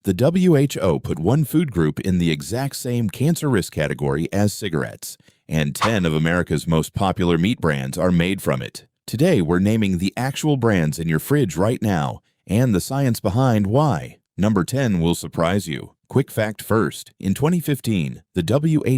The WHO put one food group in the exact same cancer risk category as cigarettes, and 10 of America's most popular meat brands are made from it. Today, we're naming the actual brands in your fridge right now, and the science behind why. Number 10 will surprise you. Quick fact first, in 2015, the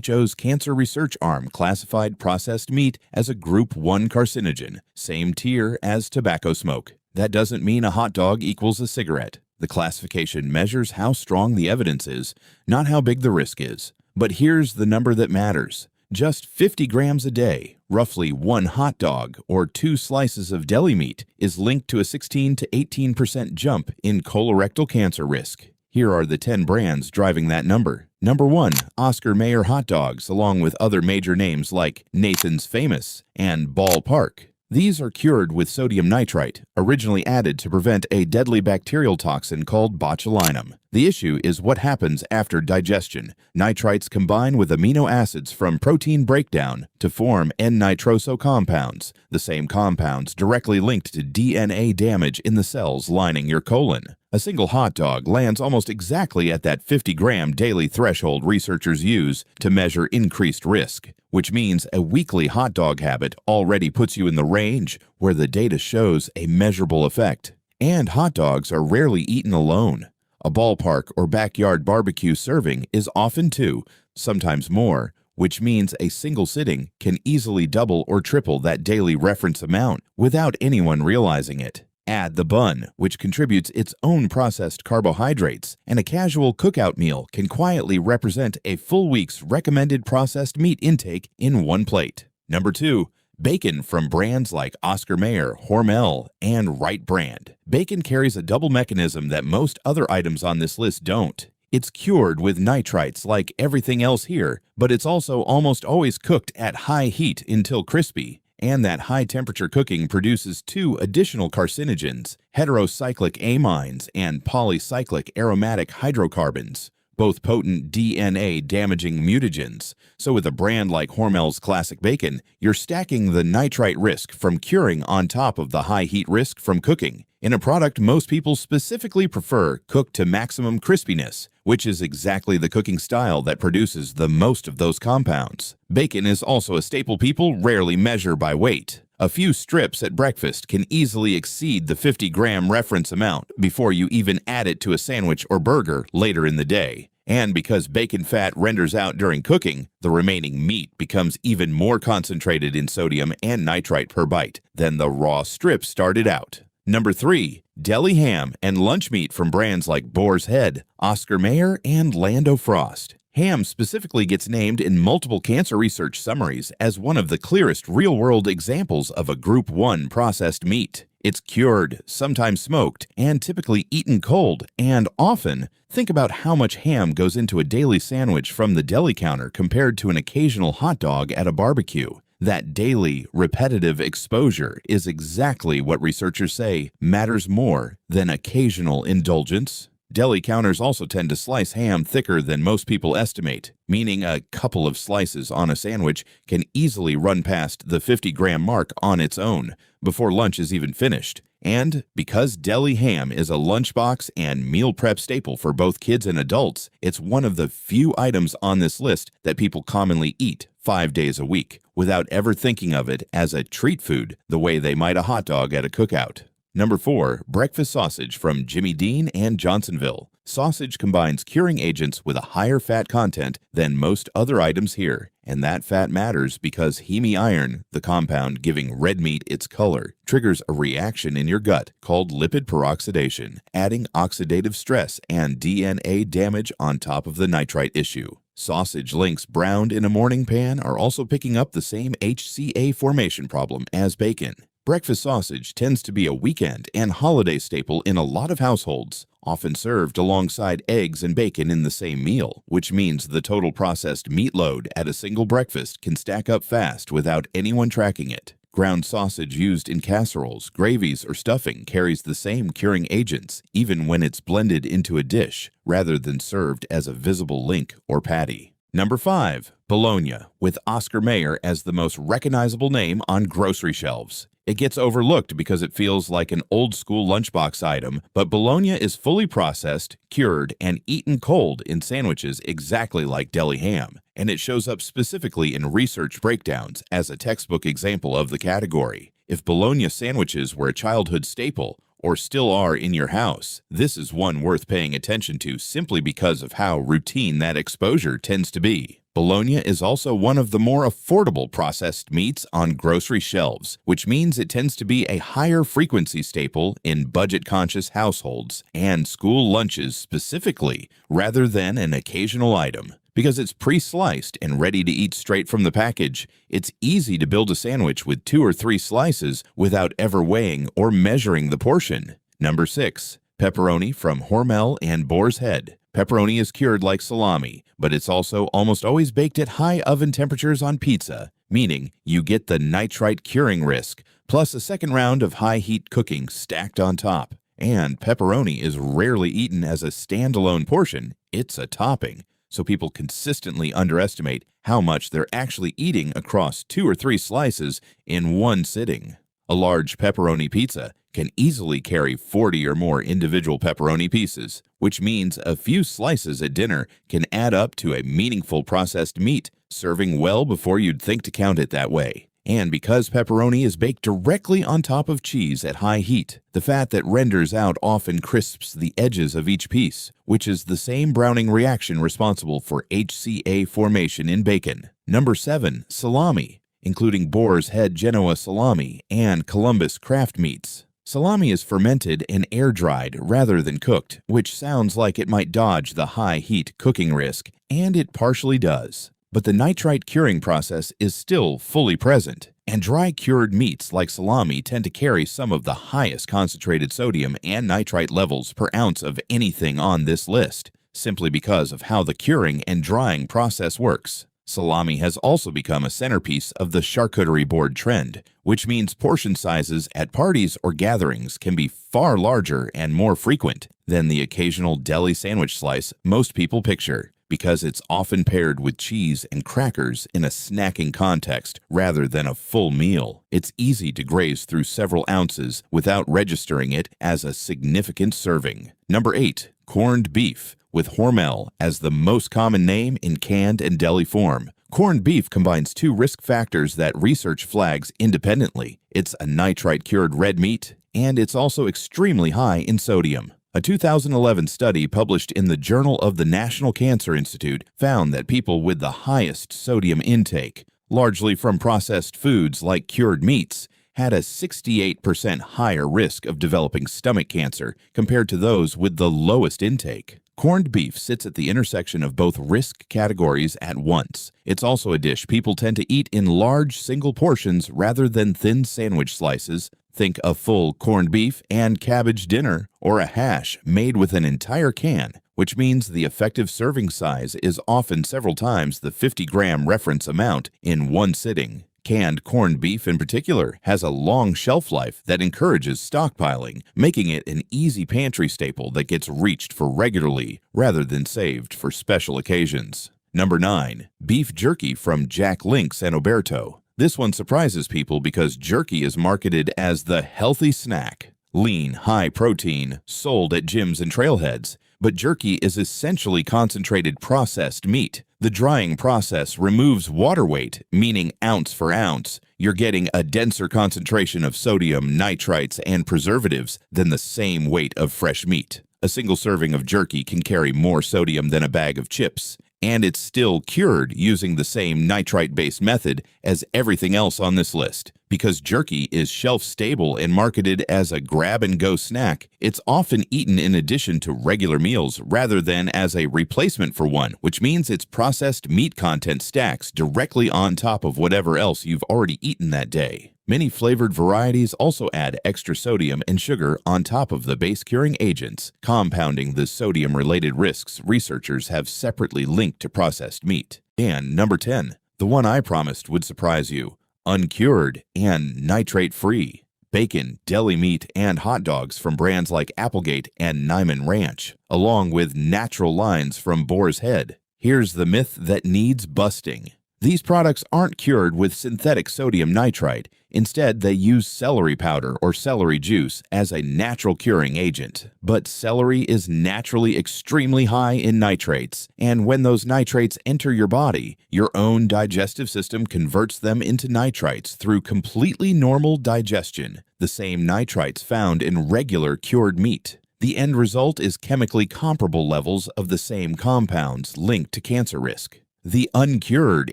WHO's Cancer Research Arm classified processed meat as a Group 1 carcinogen, same tier as tobacco smoke. That doesn't mean a hot dog equals a cigarette. The classification measures how strong the evidence is, not how big the risk is. But here's the number that matters. Just 50 grams a day, roughly one hot dog or 2 slices of deli meat, is linked to a 16 to 18% jump in colorectal cancer risk. Here are the 10 brands driving that number. Number 1, Oscar Mayer hot dogs, along with other major names like Nathan's Famous and Ballpark. These are cured with sodium nitrite, originally added to prevent a deadly bacterial toxin called botulinum. The issue is what happens after digestion. Nitrites combine with amino acids from protein breakdown to form N-nitroso compounds, the same compounds directly linked to DNA damage in the cells lining your colon. A single hot dog lands almost exactly at that 50-gram daily threshold researchers use to measure increased risk, which means a weekly hot dog habit already puts you in the range where the data shows a measurable effect. And hot dogs are rarely eaten alone. A ballpark or backyard barbecue serving is often 2, sometimes more, which means a single sitting can easily double or triple that daily reference amount without anyone realizing it. Add the bun, which contributes its own processed carbohydrates, and a casual cookout meal can quietly represent a full week's recommended processed meat intake in one plate. Number 2, bacon from brands like Oscar Mayer, Hormel, and Wright brand. Bacon carries a double mechanism that most other items on this list don't. It's cured with nitrites like everything else here, but it's also almost always cooked at high heat until crispy. And that high-temperature cooking produces 2 additional carcinogens, heterocyclic amines and polycyclic aromatic hydrocarbons, both potent DNA-damaging mutagens. So with a brand like Hormel's Classic Bacon, you're stacking the nitrite risk from curing on top of the high-heat risk from cooking, in a product most people specifically prefer cooked to maximum crispiness, which is exactly the cooking style that produces the most of those compounds. Bacon is also a staple people rarely measure by weight. A few strips at breakfast can easily exceed the 50-gram reference amount before you even add it to a sandwich or burger later in the day. And because bacon fat renders out during cooking, the remaining meat becomes even more concentrated in sodium and nitrite per bite than the raw strip started out. Number 3, deli ham and lunch meat from brands like Boar's Head, Oscar Mayer, and Lando Frost. Ham specifically gets named in multiple cancer research summaries as one of the clearest real-world examples of a Group 1 processed meat. It's cured, sometimes smoked, and typically eaten cold, and often, think about how much ham goes into a daily sandwich from the deli counter compared to an occasional hot dog at a barbecue. That daily, repetitive exposure is exactly what researchers say matters more than occasional indulgence. Deli counters also tend to slice ham thicker than most people estimate, meaning a couple of slices on a sandwich can easily run past the 50-gram mark on its own before lunch is even finished. And because deli ham is a lunchbox and meal prep staple for both kids and adults, it's one of the few items on this list that people commonly eat 5 days a week without ever thinking of it as a treat food the way they might a hot dog at a cookout. Number 4, breakfast sausage from Jimmy Dean and Johnsonville. Sausage combines curing agents with a higher fat content than most other items here, and that fat matters because heme iron, the compound giving red meat its color, triggers a reaction in your gut called lipid peroxidation, adding oxidative stress and DNA damage on top of the nitrite issue. Sausage links browned in a morning pan are also picking up the same HCA formation problem as bacon. Breakfast sausage tends to be a weekend and holiday staple in a lot of households, often served alongside eggs and bacon in the same meal, which means the total processed meat load at a single breakfast can stack up fast without anyone tracking it. Ground sausage used in casseroles, gravies, or stuffing carries the same curing agents, even when it's blended into a dish, rather than served as a visible link or patty. Number 5, Bologna, with Oscar Mayer as the most recognizable name on grocery shelves. It gets overlooked because it feels like an old-school lunchbox item, but Bologna is fully processed, cured, and eaten cold in sandwiches exactly like deli ham, and it shows up specifically in research breakdowns as a textbook example of the category. If Bologna sandwiches were a childhood staple, or still are in your house, this is one worth paying attention to simply because of how routine that exposure tends to be. Bologna is also one of the more affordable processed meats on grocery shelves, which means it tends to be a higher frequency staple in budget-conscious households and school lunches specifically, rather than an occasional item. Because it's pre-sliced and ready to eat straight from the package, it's easy to build a sandwich with 2 or 3 slices without ever weighing or measuring the portion. Number 6. Pepperoni from Hormel and Boar's Head. Pepperoni is cured like salami, but it's also almost always baked at high oven temperatures on pizza, meaning you get the nitrite curing risk, plus a second round of high-heat cooking stacked on top. And pepperoni is rarely eaten as a standalone portion, it's a topping, so people consistently underestimate how much they're actually eating across 2 or 3 slices in one sitting. A large pepperoni pizza can easily carry 40 or more individual pepperoni pieces, which means a few slices at dinner can add up to a meaningful processed meat, serving well before you'd think to count it that way. And because pepperoni is baked directly on top of cheese at high heat, the fat that renders out often crisps the edges of each piece, which is the same browning reaction responsible for HCA formation in bacon. Number 7. Salami, including Boar's Head Genoa salami and Columbus craft meats. Salami is fermented and air-dried rather than cooked, which sounds like it might dodge the high-heat cooking risk, and it partially does. But the nitrite curing process is still fully present, and dry-cured meats like salami tend to carry some of the highest concentrated sodium and nitrite levels per ounce of anything on this list, simply because of how the curing and drying process works. Salami has also become a centerpiece of the charcuterie board trend, which means portion sizes at parties or gatherings can be far larger and more frequent than the occasional deli sandwich slice most people picture, because it's often paired with cheese and crackers in a snacking context rather than a full meal. It's easy to graze through several ounces without registering it as a significant serving. Number 8. Corned beef, with Hormel as the most common name in canned and deli form. Corned beef combines 2 risk factors that research flags independently. It's a nitrite-cured red meat, and it's also extremely high in sodium. A 2011 study published in the Journal of the National Cancer Institute found that people with the highest sodium intake, largely from processed foods like cured meats, had a 68% higher risk of developing stomach cancer compared to those with the lowest intake. Corned beef sits at the intersection of both risk categories at once. It's also a dish people tend to eat in large single portions rather than thin sandwich slices. Think a full corned beef and cabbage dinner, or a hash made with an entire can, which means the effective serving size is often several times the 50-gram reference amount in one sitting. Canned corned beef in particular has a long shelf life that encourages stockpiling, making it an easy pantry staple that gets reached for regularly rather than saved for special occasions. Number 9. Beef jerky from Jack Link's and Oberto. This one surprises people because jerky is marketed as the healthy snack. Lean, high protein, sold at gyms and trailheads. But jerky is essentially concentrated processed meat. The drying process removes water weight, meaning ounce for ounce. You're getting a denser concentration of sodium, nitrites, and preservatives than the same weight of fresh meat. A single serving of jerky can carry more sodium than a bag of chips, and it's still cured using the same nitrite-based method as everything else on this list. Because jerky is shelf-stable and marketed as a grab-and-go snack, it's often eaten in addition to regular meals rather than as a replacement for one, which means its processed meat content stacks directly on top of whatever else you've already eaten that day. Many flavored varieties also add extra sodium and sugar on top of the base curing agents, compounding the sodium-related risks researchers have separately linked to processed meat. And number 10, the one I promised would surprise you. Uncured and nitrate-free. Bacon, deli meat, and hot dogs from brands like Applegate and Niman Ranch, along with natural lines from Boar's Head. Here's the myth that needs busting. These products aren't cured with synthetic sodium nitrite. Instead, they use celery powder or celery juice as a natural curing agent. But celery is naturally extremely high in nitrates, and when those nitrates enter your body, your own digestive system converts them into nitrites through completely normal digestion, the same nitrites found in regular cured meat. The end result is chemically comparable levels of the same compounds linked to cancer risk. The uncured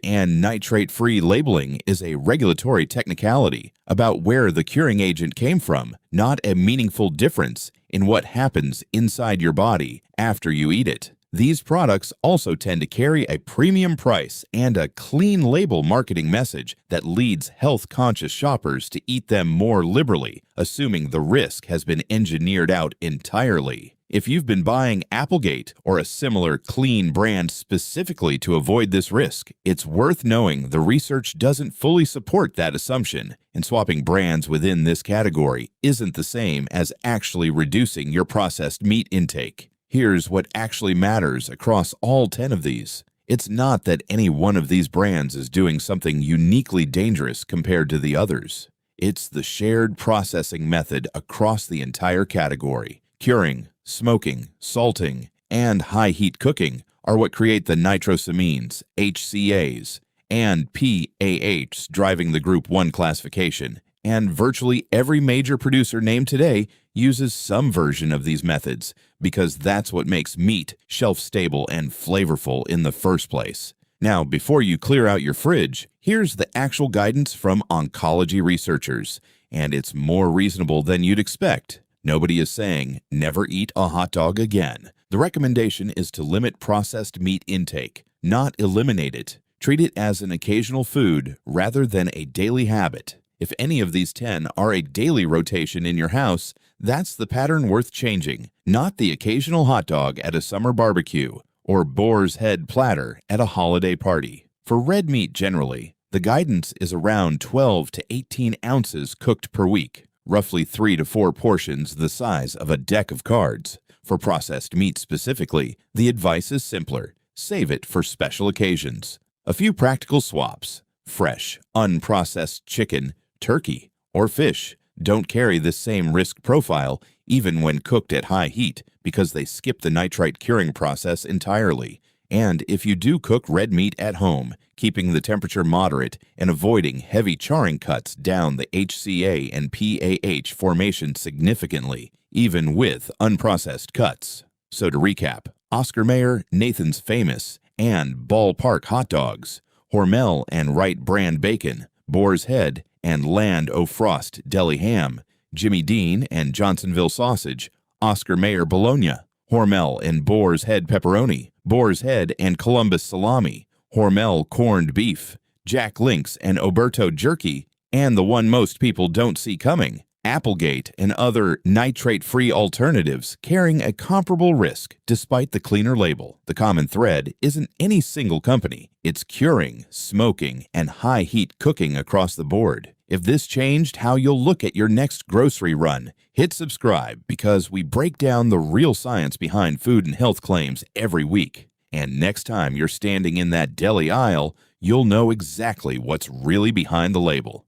and nitrate-free labeling is a regulatory technicality about where the curing agent came from, not a meaningful difference in what happens inside your body after you eat it. These products also tend to carry a premium price and a clean label marketing message that leads health-conscious shoppers to eat them more liberally, assuming the risk has been engineered out entirely. If you've been buying Applegate or a similar clean brand specifically to avoid this risk, it's worth knowing the research doesn't fully support that assumption, and swapping brands within this category isn't the same as actually reducing your processed meat intake. Here's what actually matters across all 10 of these. It's not that any one of these brands is doing something uniquely dangerous compared to the others. It's the shared processing method across the entire category. Curing, smoking, salting, and high-heat cooking are what create the nitrosamines, HCAs, and PAHs driving the Group 1 classification, and virtually every major producer named today uses some version of these methods because that's what makes meat shelf-stable and flavorful in the first place. Now, before you clear out your fridge, here's the actual guidance from oncology researchers, and it's more reasonable than you'd expect. Nobody is saying, never eat a hot dog again. The recommendation is to limit processed meat intake, not eliminate it. Treat it as an occasional food rather than a daily habit. If any of these 10 are a daily rotation in your house, that's the pattern worth changing, not the occasional hot dog at a summer barbecue or boar's head platter at a holiday party. For red meat generally, the guidance is around 12 to 18 ounces cooked per week, roughly 3 to 4 portions the size of a deck of cards. For processed meat specifically, the advice is simpler. Save it for special occasions. A few practical swaps. Fresh, unprocessed chicken, turkey, or fish don't carry the same risk profile even when cooked at high heat because they skip the nitrite curing process entirely. And if you do cook red meat at home, keeping the temperature moderate and avoiding heavy charring cuts down the HCA and PAH formation significantly, even with unprocessed cuts. So to recap, Oscar Mayer, Nathan's Famous, and Ballpark hot dogs, Hormel and Wright brand bacon, Boar's Head and Land O'Frost deli ham, Jimmy Dean and Johnsonville sausage, Oscar Mayer Bologna, Hormel and Boar's Head pepperoni, Boar's Head and Columbus salami, Hormel corned beef, Jack Link's and Oberto jerky, and the one most people don't see coming, Applegate and other nitrate-free alternatives carrying a comparable risk despite the cleaner label. The common thread isn't any single company. It's curing, smoking, and high-heat cooking across the board. If this changed how you'll look at your next grocery run, hit subscribe because we break down the real science behind food and health claims every week. And next time you're standing in that deli aisle, you'll know exactly what's really behind the label.